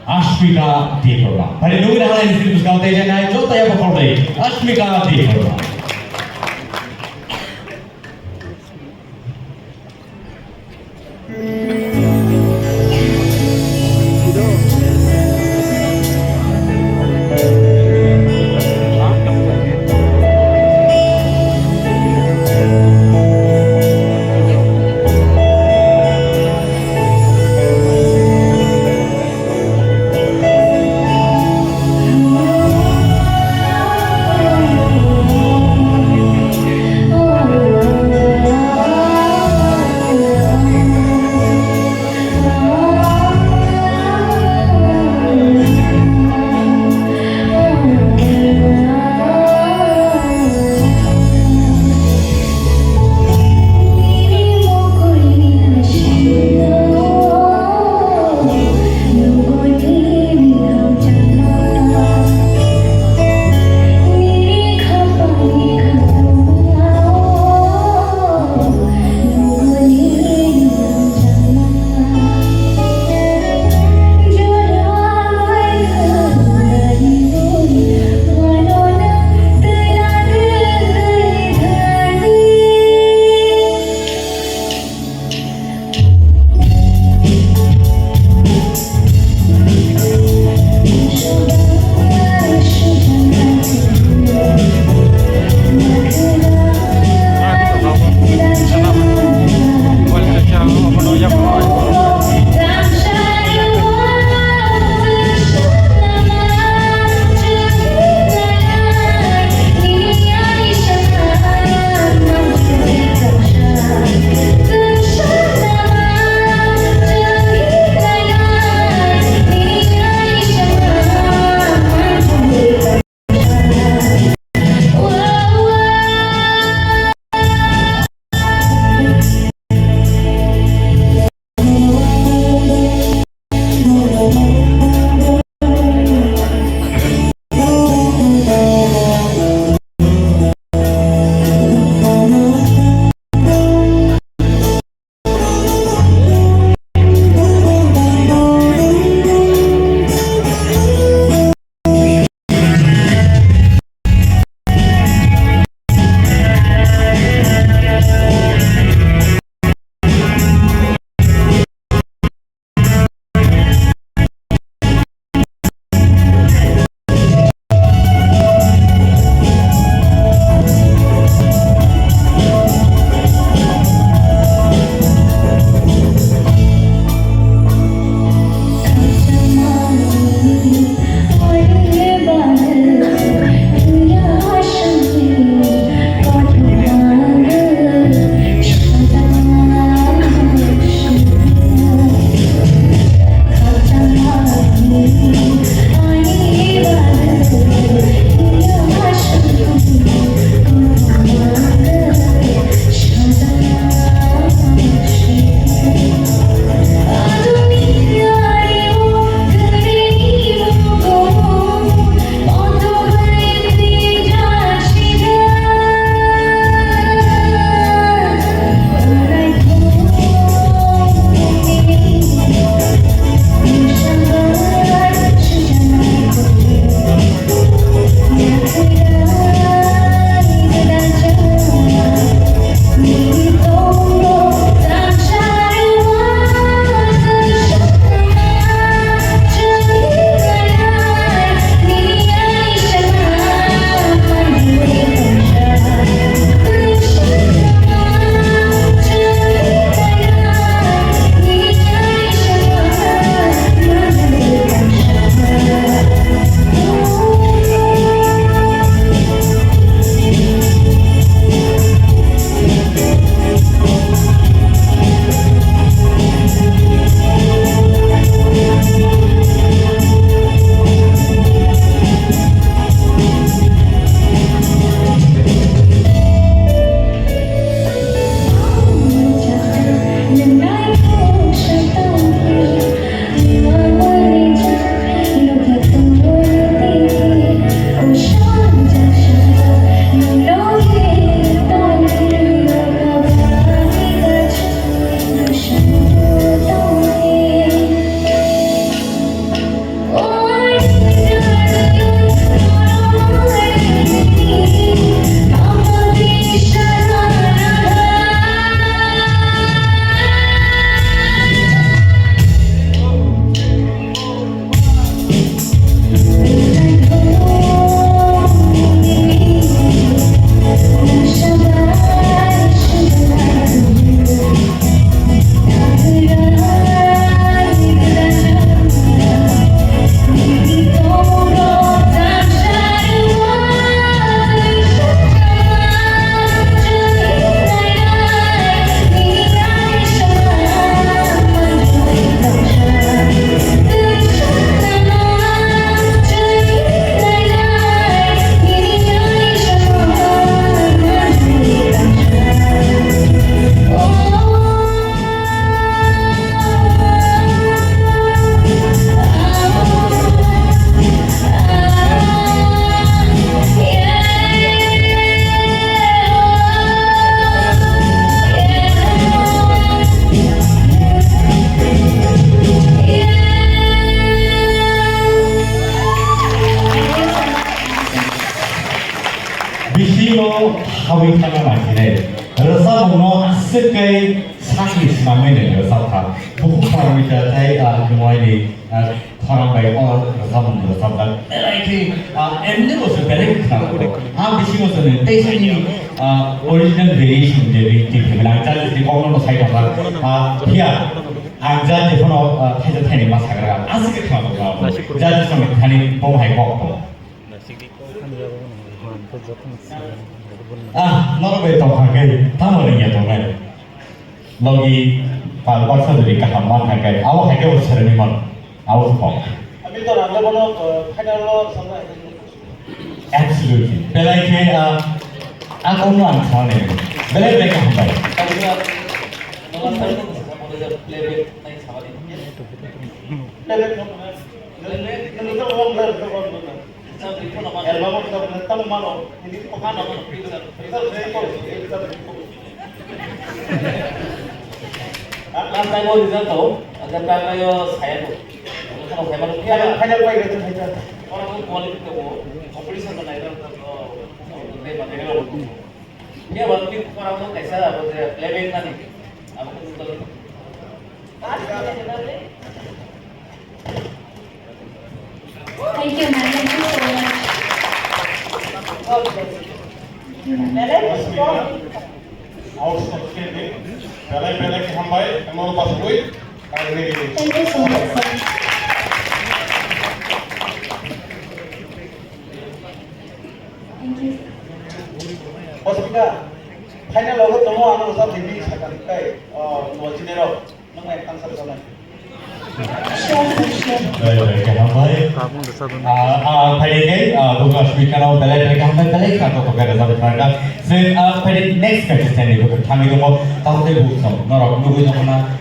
Ashmika Deepa. But in Ugra High Institute College and I told the College, Ashmika Deepa. Kilo Hawi Tanga Makine. Rasa Mono Asike Saki Smamene Rasa. Buku Paramita Tai Gmoini Parambai or Rasaman Rasam. And there was a very how this was an original variation of the Lanka, the common side of here. I'm just the one of the Tani Massacre. Ask it from the judges from the Tani Pomai Boko. Not a way to Hungary, Tamari yet on it. Logi, Palpasa, the Kahaman, our Hagel ceremony, our home. Absolutely. Belike, I don't want to tell you. Belike, Last time was result, that time I was hired. Orang quality tu, operation tu naik tu, dia material. Dia waktu orang tu kaisa, apa tu level mana ni? Apa tu tu? Thank you, ma'am. Thank you so much. Outstanding. Pelai ke hambai, emang pas kui. Thank you so much, sir. Thank you. Hospital. Final logo temu anu usah tinggi sekarang kai. Dua cedera. Nggak yang kanser sana. Sure, sure. Baik, baik. Pagi bukan speaker atau balik kami balik atau kerja sama mereka. So, pada next contestant itu kami tu mau tahu deh bukan, norok nunggu zaman